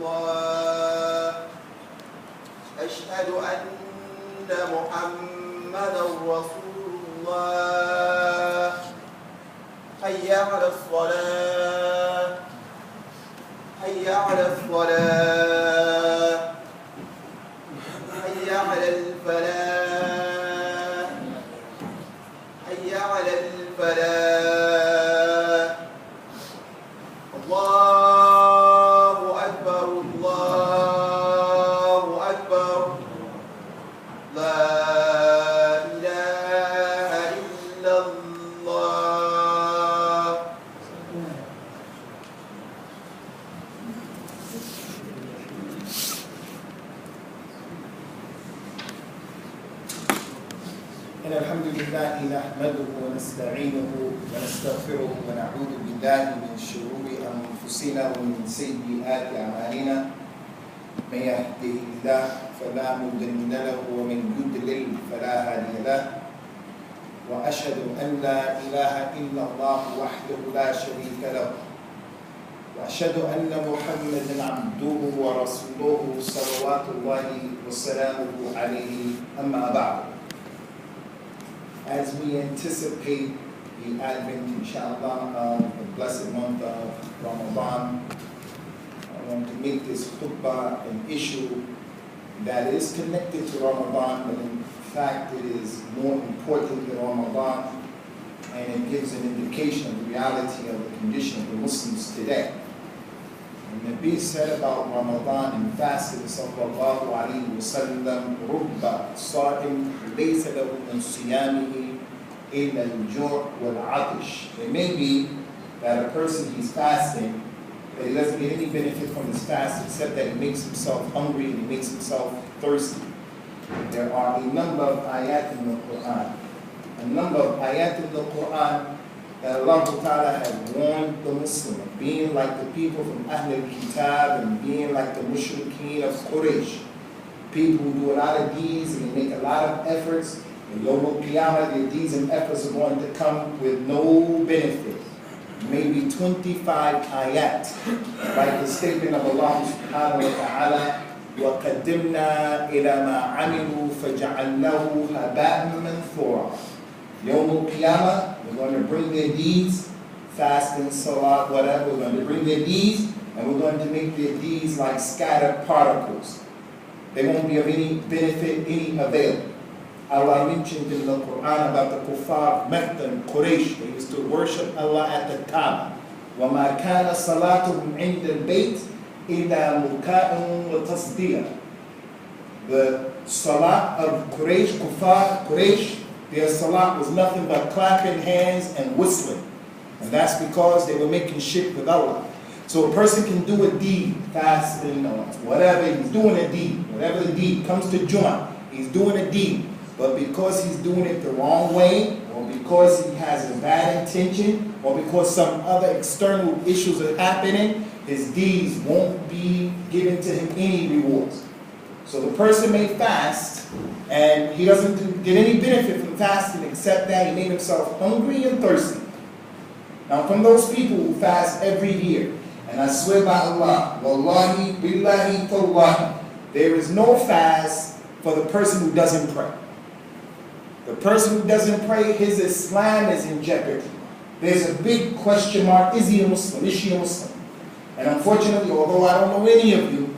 الله أشهد أن محمدا رسول الله حي على الصلاة حي على الصلاة حي على الفلاح حي على الفلاح الله أكبر الله أكبر لا إله إلا الله. إن الحمد لله نحمده ونستعينه ونستغفره ونعوذ بالله من شرور أنفسنا ومن سيئات أعمالنا من يهده الله فلا مضل له ومن يضلل فلا هادي له وأشهد أن لا إله إلا الله وحده لا شريك له وأشهد أن محمدا عبده ورسوله صلوات الله وسلامه عليه أما بعد. As we anticipate the advent, inshallah, of the blessed month of Ramadan, I want to make this khutbah an issue that is connected to Ramadan, but in fact it is more important than Ramadan, and it gives an indication of the reality of the condition of the Muslims today. The Nabi said about Ramadan and fasting, sallallahu alayhi wa sallam, rubba sa'im laysa lahu min siyamihi illa al-ju' wal-'atash. It may be that a person, he's fasting, but he doesn't get any benefit from his fast except that he makes himself hungry and he makes himself thirsty. There are a number of ayat in the Quran. That Allah Ta'ala has warned the Muslim of being like the people from Ahl al-Kitab and being like the Mushrikeen of Quraysh. People who do a lot of deeds and they make a lot of efforts. And Yawm al-Qiyamah, their deeds and efforts are going to come with no benefit. Maybe 25 ayat, like the statement of Allah Subhanahu wa Ta'ala, وَقَدِّمْنَا إِلَى مَا عَمِلُوا فَجَعَلْنَاهُ هَبَاءً مَنْثُورًا. Yawm al-Qiyamah, we're going to bring their deeds, fasting, salat, whatever, we're going to bring their deeds, and we're going to make their deeds like scattered particles. They won't be of any benefit, any avail. Allah mentioned in the Quran about the kuffar, Mecca and Quraysh. They used to worship Allah at the Kaaba. وَمَا كَانَ صَلَاتُهُمْ عِنْدَ الْبَيْتِ إِلَّا مُكَاءٌ وَتَصْدِيًا. The salat of Quraysh, kuffar, Quraysh, their salat was nothing but clapping hands and whistling. And that's because they were making shirk with Allah. So a person can do a deed, fasting or whatever, he's doing a deed. Whatever the deed comes to Jumu'ah, he's doing a deed. But because he's doing it the wrong way, or because he has a bad intention, or because some other external issues are happening, his deeds won't be given to him any rewards. So the person may fast, and he doesn't get any benefit from fasting except that he made himself hungry and thirsty. Now from those people who fast every year, and I swear by Allah, wallahi, billahi, tallahi, there is no fast for the person who doesn't pray. The person who doesn't pray, his Islam is in jeopardy. There's a big question mark, is he a Muslim, is she a Muslim? And unfortunately, although I don't know any of you,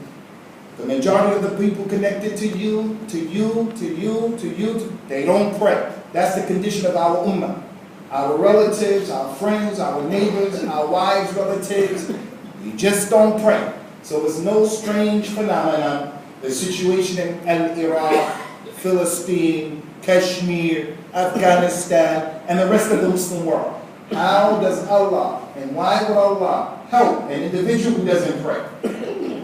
the majority of the people connected to you, they don't pray. That's the condition of our ummah. Our relatives, our friends, our neighbors, our wives, relatives, we just don't pray. So it's no strange phenomenon. The situation in Iraq, Philistine, Kashmir, Afghanistan, and the rest of the Muslim world. How does Allah, and why would Allah help an individual who doesn't pray?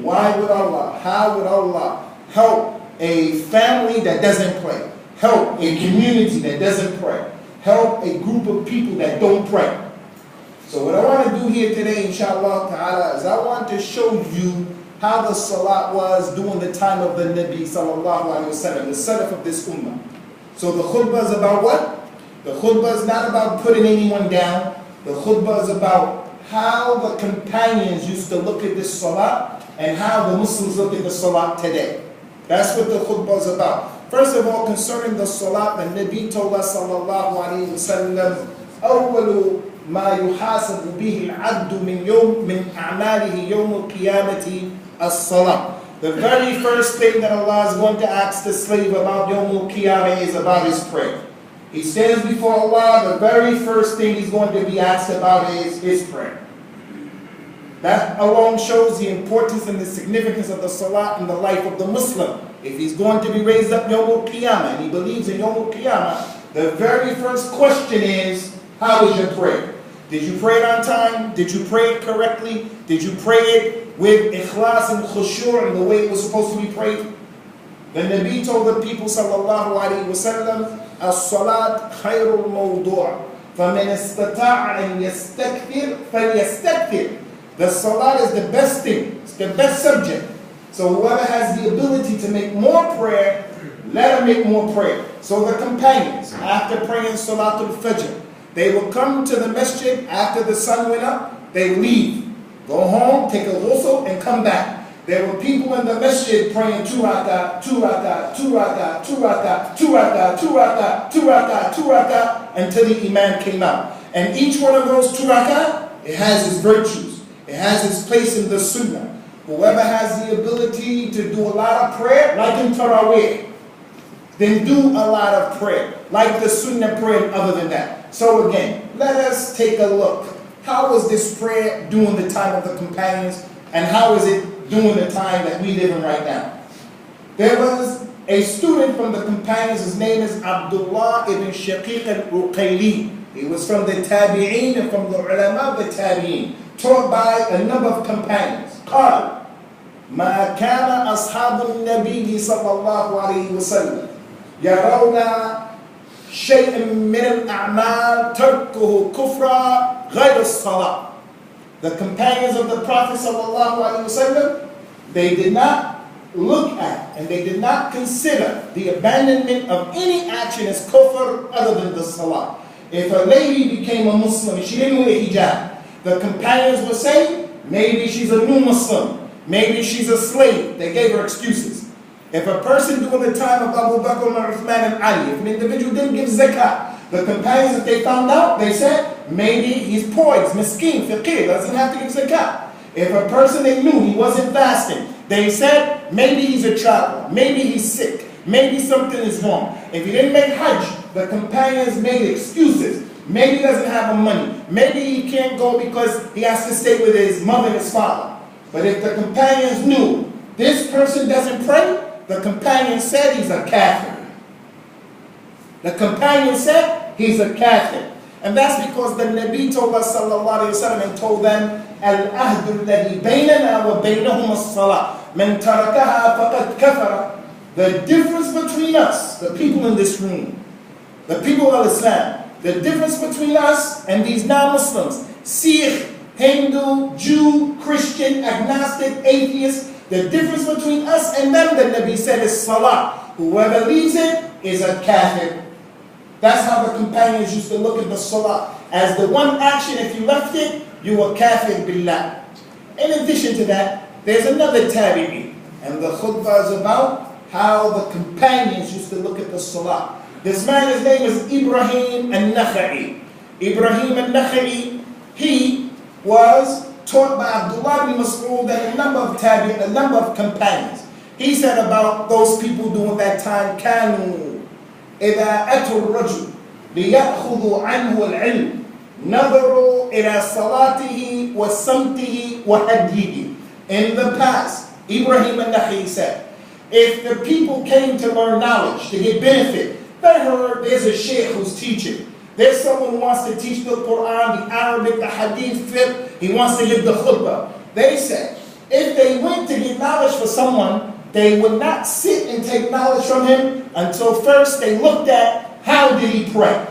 Why would Allah, how would Allah help a family that doesn't pray? Help a community that doesn't pray? Help a group of people that don't pray? So what I want to do here today, inshallah ta'ala, is I want to show you how the salat was during the time of the Nabi sallallahu alayhi wa sallam, the salaf of this ummah. So the khutbah is about what? The khutbah is not about putting anyone down. The khutbah is about how the companions used to look at this salat and how the Muslims look at the salat today. That's what the khutbah is about. First of all, concerning the salat, the Nabi told us sallallahu alayhi wa sallam, أول ما يحاسب به العبد من أعماله يوم القيامة الصلاة. The very first thing that Allah is going to ask the slave about Yawm al-Qiyamah is about his prayer. He stands before Allah, the very first thing he's going to be asked about is his prayer. That alone shows the importance and the significance of the salat in the life of the Muslim. If he's going to be raised up Yawm al-Qiyamah and he believes in Yawm al-Qiyamah, the very first question is, how is your prayer? Did you pray it on time? Did you pray it correctly? Did you pray it with ikhlas and khushu' in the way it was supposed to be prayed? The Nabi told the people sallallahu alayhi wa sallam, as-salat khayrul mawdu' faman istata'a an yastakthir falyastakthir. The salat is the best thing, it's the best subject. So whoever has the ability to make more prayer, let him make more prayer. So the companions, after praying Salatul Fajr, they will come to the masjid after the sun went up, they will leave, go home, take a ghusl, and come back. There were people in the masjid praying 2 rak'ah, 2 rak'ah, 2 rak'ah, 2 rak'ah, 2 rak'ah, 2 rak'ah, 2 rak'ah, 2 rak'ah, until the imam came out. And each one of those 2 rak'ah, it has its virtues. It has its place in the sunnah. Whoever has the ability to do a lot of prayer, like in Taraweeh, then do a lot of prayer, like the sunnah prayer and other than that. So again, let us take a look. How was this prayer during the time of the companions, and how is it during the time that we live in right now? There was a student from the companions, his name is Abdullah ibn Shaqiq al-Uqayli. He was from the Tabi'een and from the ulama of the Tabi'een, taught by a number of companions. قال ما كان أصحاب النبي صلى الله عليه وسلم يرون شيئا من الأعمال تركه كفرا غير الصلاة. The companions of the Prophet sallallahu alaihi wasallam, they did not look at and they did not consider the abandonment of any action as kufr other than the salah. If a lady became a Muslim and she didn't wear hijab, the companions would say, maybe she's a new Muslim, maybe she's a slave. They gave her excuses. If a person during the time of Abu Bakr and Uthman and Ali, if an individual didn't give zakah, the companions, if they found out, they said, maybe he's poor, he's miskin, faqir, doesn't have to give zakah. If a person they knew he wasn't fasting, they said, maybe he's a traveler, maybe he's sick, maybe something is wrong. If he didn't make hajj, the companions made excuses. Maybe he doesn't have the money. Maybe he can't go because he has to stay with his mother and his father. But if the companions knew this person doesn't pray, the companion said he's a kafir. The companion said he's a kafir. And that's because the Nabi told us sallallahu alayhi wa sallam and told them, Al-ahdu alladhi baynana wa baynahum as-salah. Man tarakaha faqad kafara. The difference between us, the people in this room, the people of Islam, the difference between us and these non-Muslims, Sikh, Hindu, Jew, Christian, agnostic, atheist, the difference between us and them, the Nabi said, is salah. Whoever leaves it is a kafir. That's how the companions used to look at the salah. As the one action, if you left it, you were kafir billah. In addition to that, there's another tabi'i. And the khutbah is about how the companions used to look at the salah. This man, his name is Ibrahim al-Nakha'i. Ibrahim al-Nakha'i, he was taught by Abdullah ibn Mas'ud and a number of tabi'in, a number of companions. He said about those people during that time, كانوا إذا أتوا الرجل ليأخذوا عنه العلم نظروا إلى صلاته وصمته وهديه. In the past, Ibrahim al-Nakha'i said, if the people came to learn knowledge, to get benefit, they heard there's a sheikh who's teaching. There's someone who wants to teach the Quran, the Arabic, the Hadith, fiqh. He wants to give the khutbah. They said, if they went to get knowledge for someone, they would not sit and take knowledge from him until first they looked at how did he pray.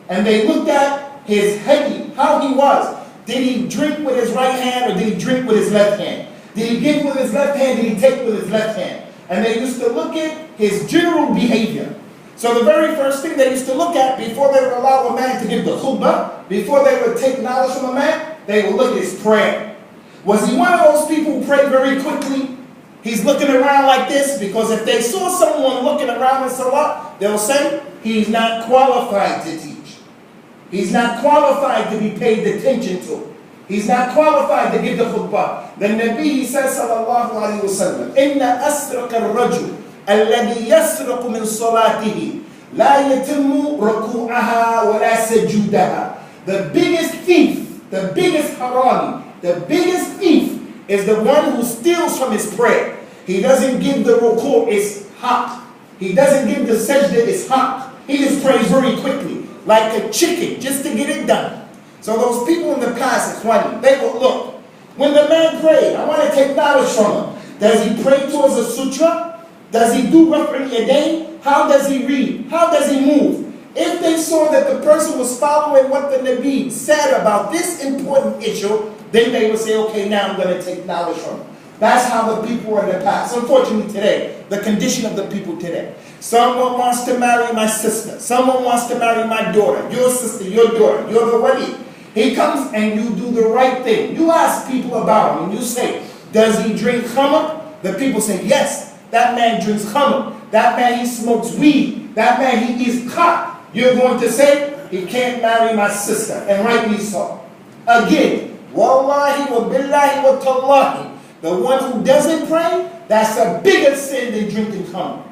And they looked at his hadith, how he was. Did he drink with his right hand or did he drink with his left hand? Did he give with his left hand? Did he take with his left hand? And they used to look at his general behavior. So the very first thing they used to look at before they would allow a man to give the khutbah, before they would take knowledge from a man, they would look at his prayer. Was he one of those people who prayed very quickly? He's looking around like this, because if they saw someone looking around in salah, they'll say, he's not qualified to teach. He's not qualified to be paid attention to. He's not qualified to give the khutbah. The Nabi says, sallallahu alayhi wa sallam, إِنَّ أَسْرَقَ الرَّجُلِ الَّذِي يَسْرَقُ مِنْ صَلَاتِهِ لَا يَتِمُّ رَكُوعَهَا وَلَا سَجُودَهَا. The biggest thief, the biggest harami, the biggest thief is the one who steals from his prayer. He doesn't give the ruku', it's hot. He doesn't give the sajda, it's hot. He just prays very quickly, like a chicken, just to get it done. So those people in the past, they will look. When the man prayed, I want to take knowledge from him. Does he pray towards a sutra? Does he do raf'ul yadayn? How does he read? How does he move? If they saw that the person was following what the Nabi said about this important issue, then they would say, okay, now I'm going to take knowledge from him. That's how the people were in the past. Unfortunately today, the condition of the people today. Someone wants to marry my sister. Someone wants to marry my daughter. Your sister, your daughter. You're the wali. He comes and you do the right thing. You ask people about him and you say, does he drink khamr? The people say, yes, that man drinks khamr. That man, he smokes weed. That man, he eats khat. You're going to say, he can't marry my sister. And rightly so. Again, wallahi wa billahi wa tallahi. The one who doesn't pray, that's a bigger sin than drinking khamr.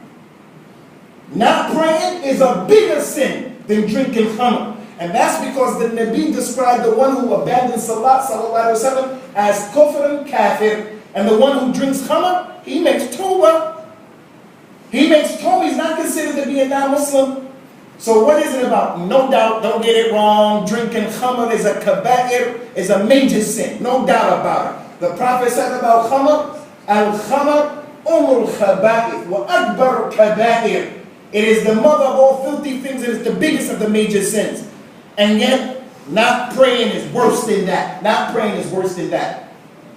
Not praying is a bigger sin than drinking khamr. And that's because the Nabi described the one who abandons salat, sallallahu alayhi wa sallam, as kufr and kafir. And the one who drinks khamr, he makes tawbah. He makes tawbah. He's not considered to be a non-Muslim. So what is it about? No doubt, don't get it wrong, drinking khamr is a kaba'ir, is a major sin. No doubt about it. The Prophet said about khamr, al-khamr umul khaba'ir wa akbar kaba'ir. It is the mother of all filthy things, and it's the biggest of the major sins. And yet, not praying is worse than that. Not praying is worse than that.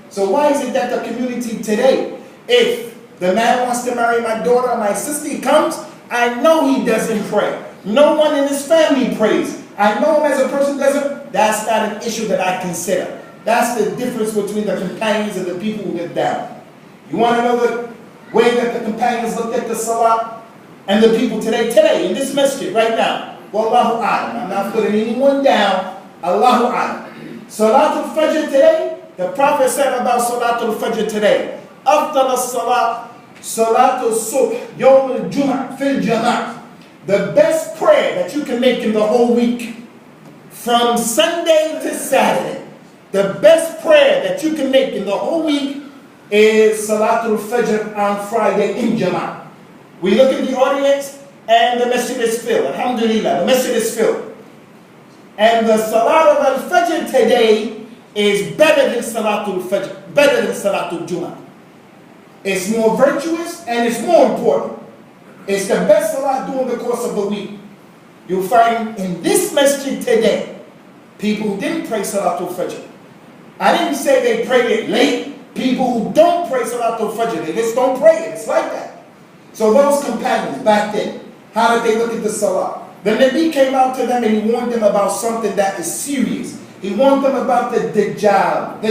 So why is it that the community today, if the man wants to marry my daughter or my sister, he comes, I know he doesn't pray. No one in his family prays. I know him as a person doesn't. That's not an issue that I consider. That's the difference between the companions and the people who lived down. You want to know the way that the companions looked at the salah and the people today? Today, in this masjid, right now. Wallahu a'lam. I'm not putting anyone down. Allahu a'lam. Salatul Fajr today, the Prophet said about Salatul Fajr today, Afdal as-salat, Salatul Subh, Yawm al-Jum'ah, fil Jama'ah. The best prayer that you can make in the whole week, from Sunday to Saturday, the best prayer that you can make in the whole week is Salatul Fajr on Friday in Jama'ah. We look at the audience and the masjid is filled. Alhamdulillah, the masjid is filled. And the Salat of Al-Fajr today is better than Salatul Fajr, better than Salatul Jum'ah. It's more virtuous and it's more important. It's the best salat during the course of the week. You'll find in this masjid today, people who didn't pray Salatul Fajr. I didn't say they prayed it late. People who don't pray Salatul Fajr, they just don't pray it. It's like that. So those companions back then, how did they look at the salah? The Nabi came out to them and he warned them about something that is serious. He warned them about the Dajjal,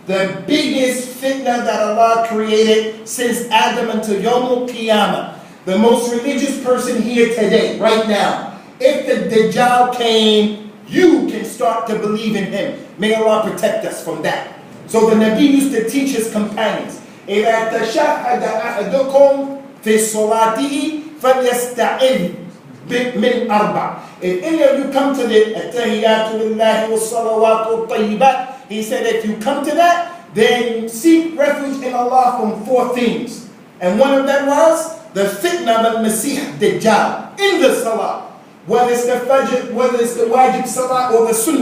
the biggest fitna that Allah created since Adam until Yawm al-Qiyamah. The most religious person here today, right now. If the Dajjal came, you can start to believe in him. May Allah protect us from that. So the Nabi used to teach his companions, إِذَا تَشَهَّدَ أَحَدُكُمْ فِي صَلَاتِهِ فَلْيَسْتَعِذْ مِنْ أَرْبَعٍ. If any of you come to the التَّحِيَّاتُ لِلَّهِ وَالصَّلَوَاتُ الطَّيِّبَاتِ, he said if you come to that, then seek refuge in Allah from 4 things. And one of them was the fitna of al-Masih Dajjal in the salah. Whether it's the Fajr, whether it's the wajib salah or the sunnah.